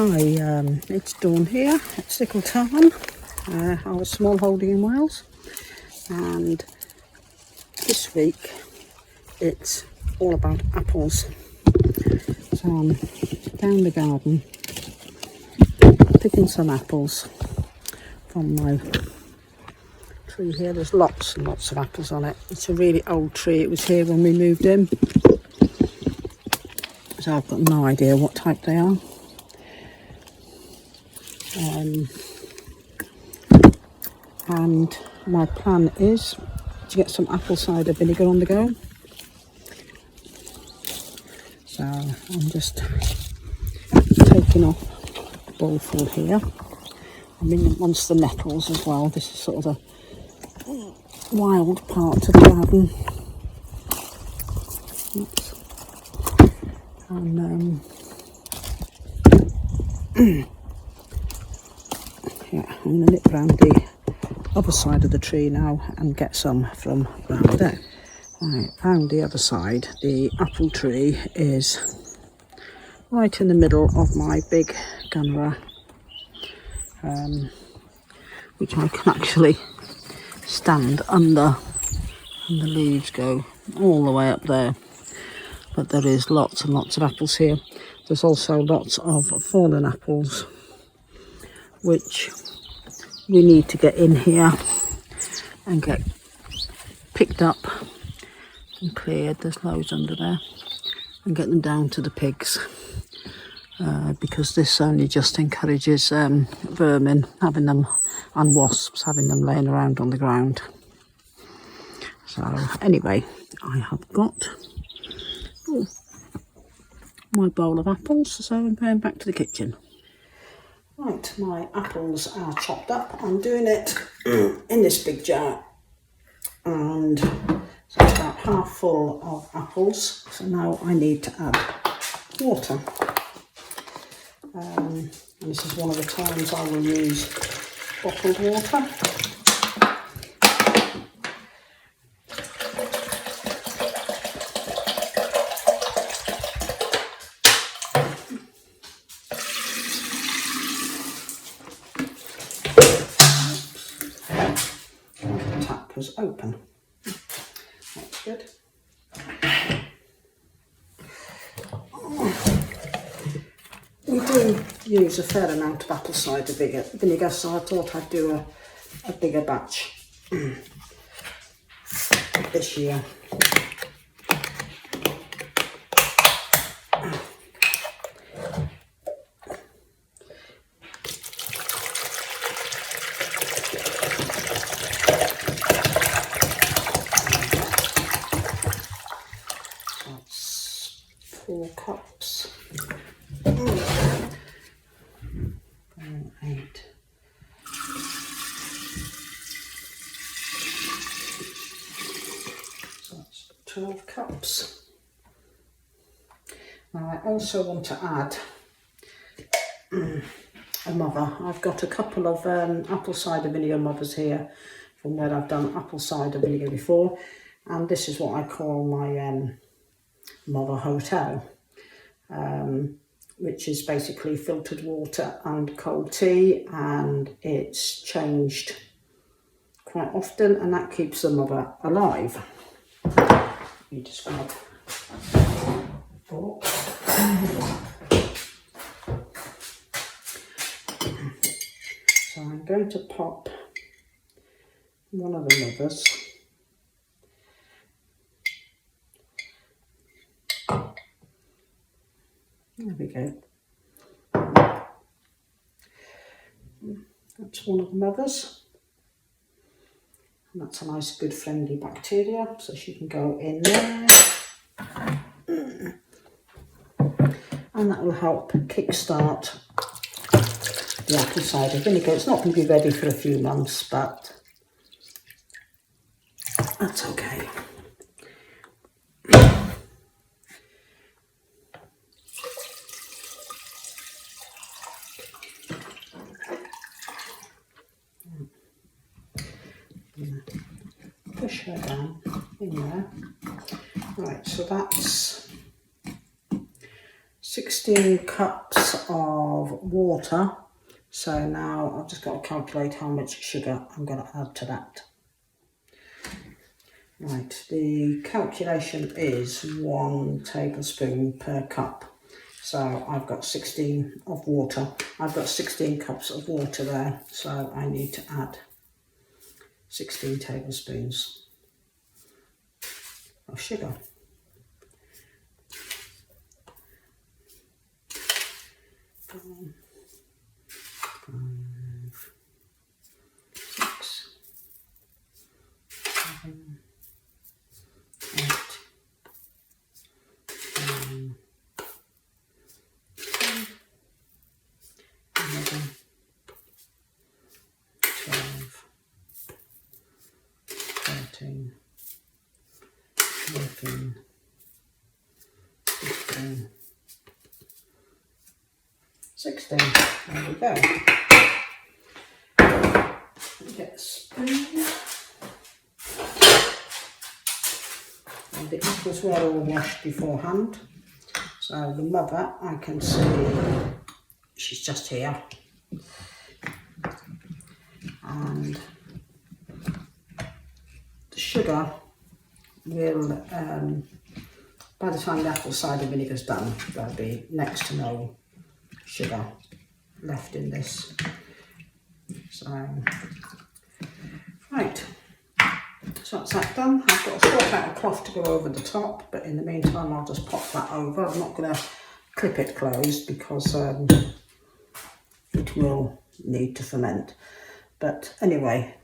It's dawn here, it's sickle time. I was smallholding in Wales, and this week it's all about apples. So I'm down the garden picking some apples from my tree here. There's lots and lots of apples on it. It's a really old tree, it was here when we moved in, so I've got no idea what type they are. And my plan is to get some apple cider vinegar on the go. So I'm just taking off a bowlful here. I'm in amongst the nettles as well. This is sort of the wild part of the garden. Oops. And yeah, I'm going to nip round the other side of the tree now and get some from round there. Right, round the other side, the apple tree is right in the middle of my big gunra, which I can actually stand under, and the leaves go all the way up there. But there is lots and lots of apples here. There's also lots of fallen apples, which we need to get in here and get picked up and cleared. There's loads under there, and get them down to the pigs, because this only just encourages vermin having them, and wasps having them laying around on the ground. So anyway, I have got my bowl of apples, so I'm going back to the kitchen. Right, my apples are chopped up. I'm doing it in this big jar, and so it's about half full of apples. So now I need to add water, and this is one of the times I will use bottled water. Was open. That's good. We do use a fair amount of apple cider vinegar, so I thought I'd do a bigger batch this year. That's 4 cups. 8. So that's 12 cups. Now I also want to add a mother. I've got a couple of apple cider vinegar mothers here from where I've done apple cider vinegar before, and this is what I call my mother hotel, which is basically filtered water and cold tea, and it's changed quite often, and that keeps the mother alive. You just grab a fork. So I'm going to pop one of the mothers There we go. That's one of the mothers. And that's a nice, good, friendly bacteria, so she can go in there. And that will help kickstart the apple cider vinegar. It's not going to be ready for a few months, but that's okay. Push her down in there. Right, so that's 16 cups of water. So now I've just got to calculate how much sugar I'm going to add to that. Right, the calculation is 1 tablespoon per cup. So I've got 16 of water. I've got 16 cups of water there. So I need to add 16 tablespoons of sugar. Five, 6, 7, 8, 9, 10, 11, 12, 13, 14, 15, 16. There we go. Get a spoon. And the apples were all washed beforehand. So the mother, I can see, she's just here. And the sugar will, by the time the apple cider vinegar is done, there'll be next to no sugar left in this. So, right, so that's that done. I've got to sort out a cloth to go over the top, but in the meantime I'll just pop that over. I'm not going to clip it closed because it will need to ferment. But anyway,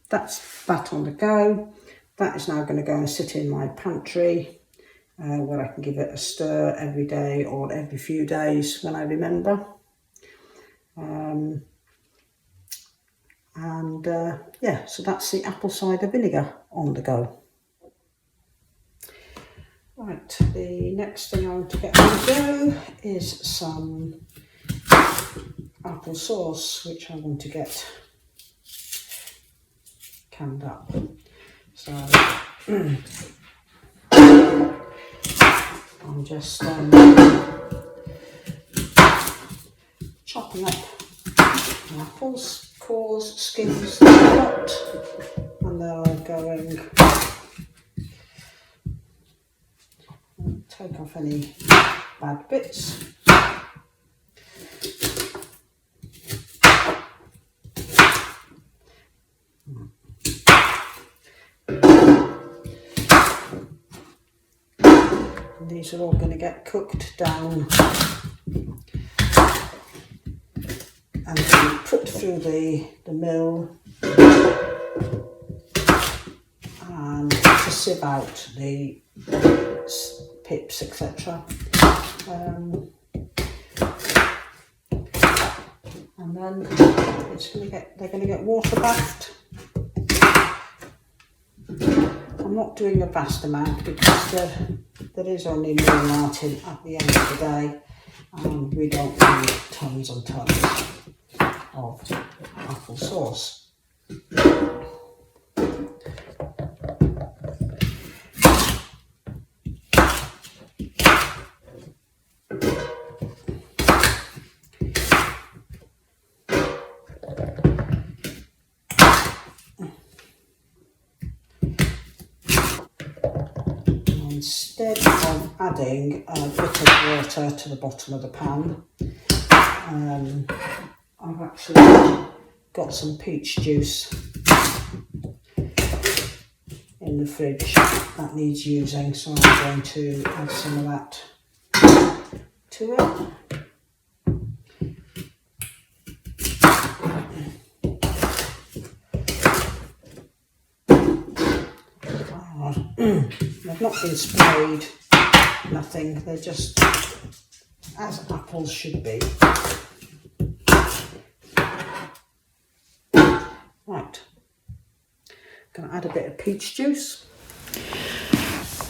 that's that on the go. That is now going to go and sit in my pantry where I can give it a stir every day or every few days when I remember. Yeah, so that's the apple cider vinegar on the go. Right, the next thing I want to get on the go is some applesauce, which I want to get canned up. So I'm just chopping up the apples, cores, skins, and they're all going. Take off any bad bits. And these are all going to get cooked down and then put through the mill and to sieve out the pips, etc. And then they're going to get water bathed. I'm not doing a vast amount because there is only meal martin at the end of the day, and we don't need tons and tons of applesauce. Instead of adding a bit of water to the bottom of the pan, I've actually got some peach juice in the fridge that needs using, so I'm going to add some of that to it. They've not been sprayed, nothing, they're just as apples should be. Right, going to add a bit of peach juice.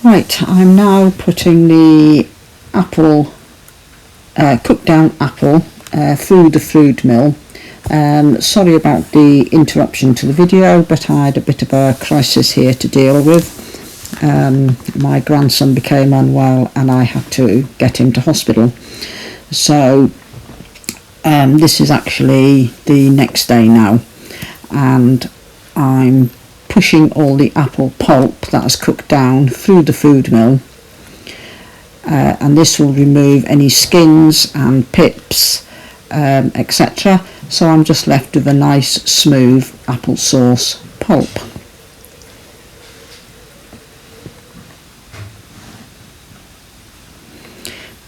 Right, I'm now putting the apple, cooked down apple, through the food mill. Sorry about the interruption to the video, but I had a bit of a crisis here to deal with. my grandson became unwell and I had to get him to hospital. So this is actually the next day now, and I'm pushing all the apple pulp that has cooked down through the food mill, and this will remove any skins and pips, etc. So I'm just left with a nice smooth applesauce pulp.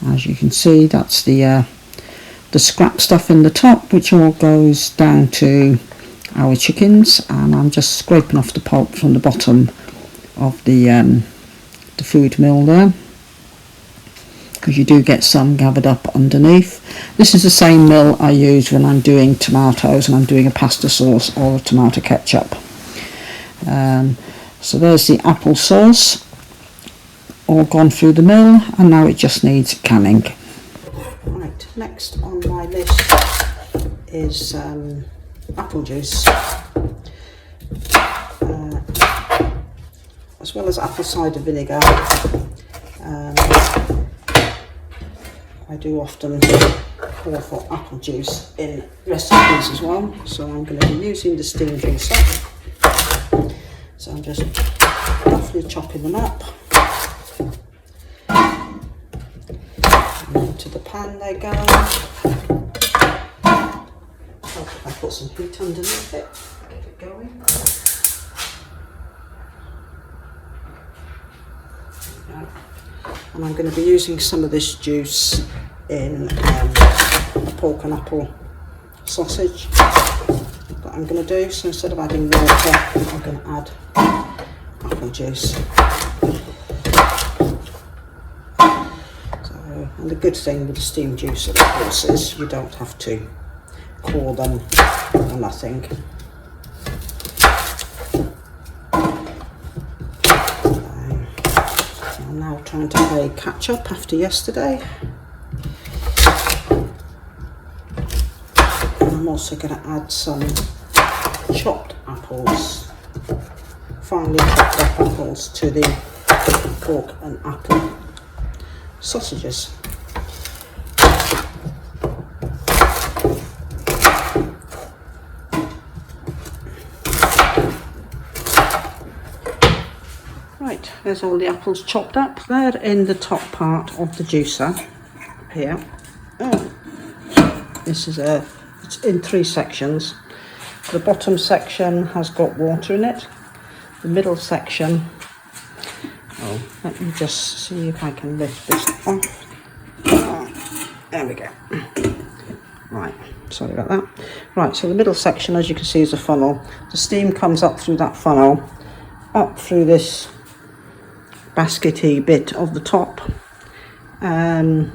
As you can see, that's the scrap stuff in the top, which all goes down to our chickens, and I'm just scraping off the pulp from the bottom of the food mill there, because you do get some gathered up underneath. This is the same mill I use when I'm doing tomatoes and I'm doing a pasta sauce or a tomato ketchup. So there's the applesauce all gone through the mill, and now it just needs canning. Right, next on my list is apple juice, as well as apple cider vinegar. I do often pour for apple juice in recipes as well, so I'm going to be using the steam juicer. So I'm just roughly chopping them up. And into the pan they go. I put some heat underneath it, get it going. And I'm going to be using some of this juice in a pork and apple sausage that I'm going to do. So instead of adding water, I'm going to add apple juice. And the good thing with the steam juicer, of course, is you don't have to core them or nothing. I'm now trying to play catch up after yesterday. And I'm also going to add some chopped apples, finely chopped up apples, to the pork and apple sausages. Right, there's all the apples chopped up. They're in the top part of the juicer here. This is it's in 3 sections. The bottom section has got water in it. The middle section, let me just see if I can lift this off. There we go. Right, sorry about that. Right, so the middle section, as you can see, is a funnel. The steam comes up through that funnel, up through this baskety bit of the top, and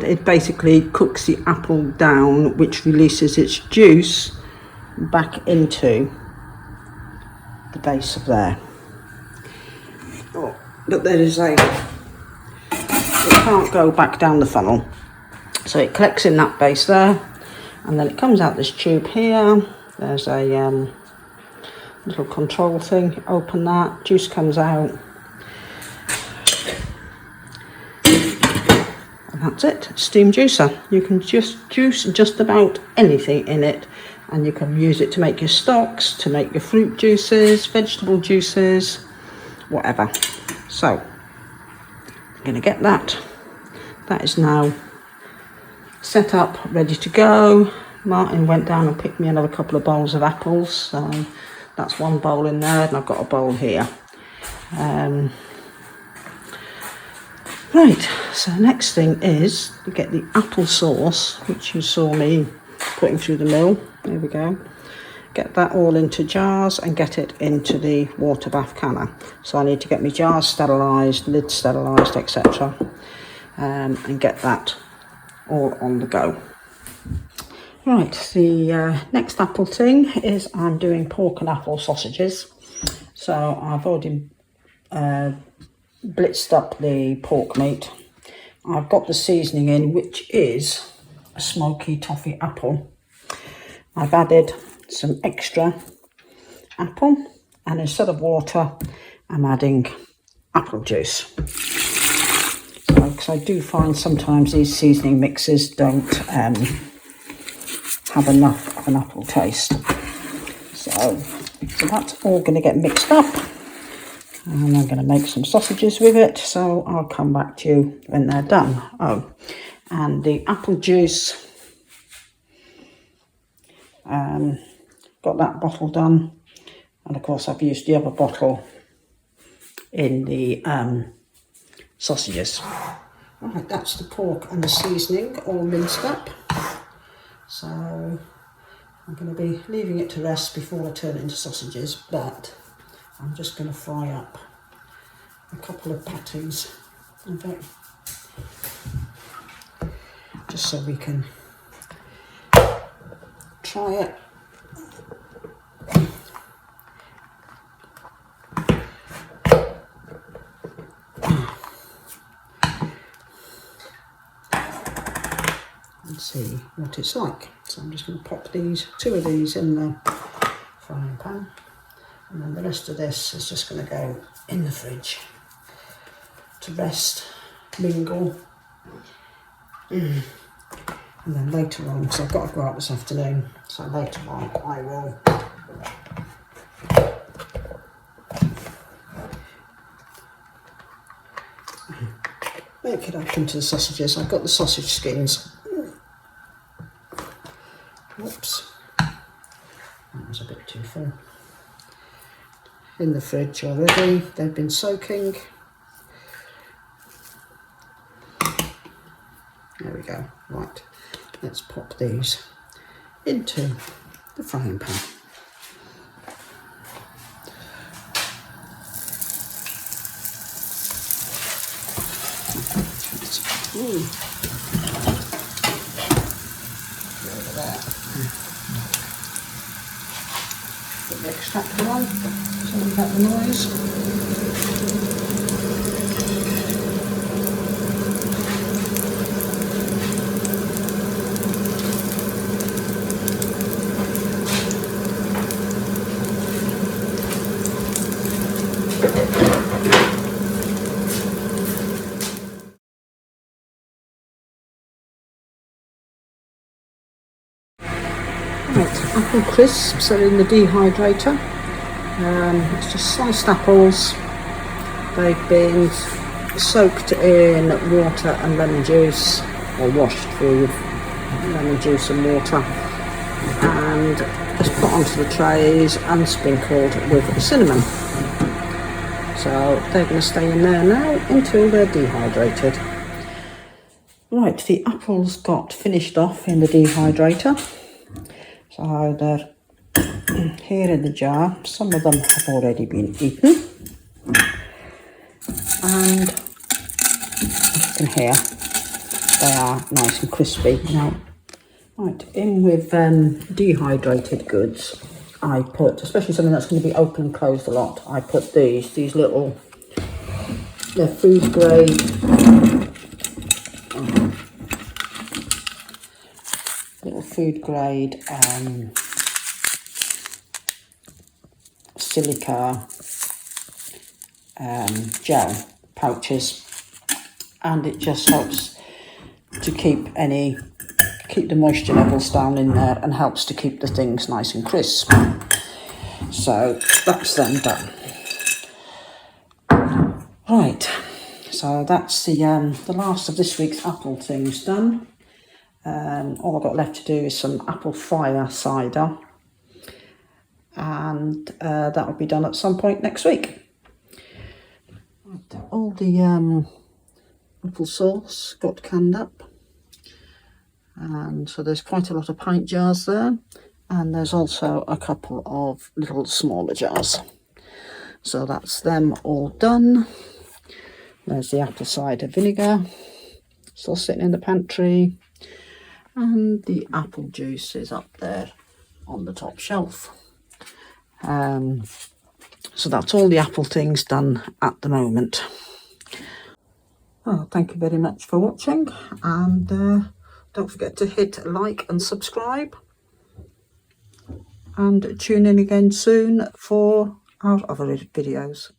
it basically cooks the apple down, which releases its juice back into the base of there. But there is it can't go back down the funnel, so it collects in that base there, and then it comes out this tube here. There's a little control thing. Open that, juice comes out, and that's it. Steam juicer. You can just juice just about anything in it, and you can use it to make your stocks, to make your fruit juices, vegetable juices, whatever. So I'm going to get that. That is now set up, ready to go. Martin went down and picked me another couple of bowls of apples, so that's one bowl in there, and I've got a bowl here. Right, so next thing is to get the applesauce, which you saw me putting through the mill. There we go. Get that all into jars and get it into the water bath canner. So I need to get my jars sterilised, lids sterilised, etc. And get that all on the go. Right, the next apple thing is I'm doing pork and apple sausages. So I've already blitzed up the pork meat. I've got the seasoning in, which is a smoky toffee apple. I've added some extra apple, and instead of water I'm adding apple juice. Because I do find sometimes these seasoning mixes don't have enough of an apple taste. So that's all going to get mixed up, and I'm going to make some sausages with it, so I'll come back to you when they're done. Oh, and the apple juice, got that bottle done, and of course I've used the other bottle in the sausages. Right, that's the pork and the seasoning all minced up, so I'm going to be leaving it to rest before I turn it into sausages, but I'm just going to fry up a couple of patties of it, just so we can try it. And see what it's like. So I'm just going to pop two of these in the frying pan, and then the rest of this is just going to go in the fridge to rest, mingle, and then later on, so I've got to go out this afternoon, so later on I will make it up into the sausages. I've got the sausage skins. Whoops, that was a bit too full. In the fridge already, they've been soaking. There we go. Right, let's pop these into the frying pan. Over there. Put the extractor on, so we get the noise. Right, apple crisps are in the dehydrator. It's just sliced apples. They've been soaked in water and lemon juice, or washed through with lemon juice and water, and just put onto the trays and sprinkled with cinnamon. So they're going to stay in there now until they're dehydrated. Right, the apples got finished off in the dehydrator. So they're here in the jar. Some of them have already been eaten, and as you can hear, they are nice and crispy. Now, right, in with dehydrated goods, I put, especially something that's going to be open and closed a lot, I put these little, they're food grade, silica gel pouches, and it just helps to keep the moisture levels down in there, and helps to keep the things nice and crisp. So that's them done. Right, so that's the last of this week's apple things done. All I've got left to do is some apple fire cider, and that will be done at some point next week. All the applesauce got canned up, and so there's quite a lot of pint jars there, and there's also a couple of little smaller jars. So that's them all done. There's the apple cider vinegar still sitting in the pantry, and the apple juice is up there on the top shelf. So that's all the apple things done at the moment. Well, thank you very much for watching, and don't forget to hit like and subscribe, and tune in again soon for our other videos.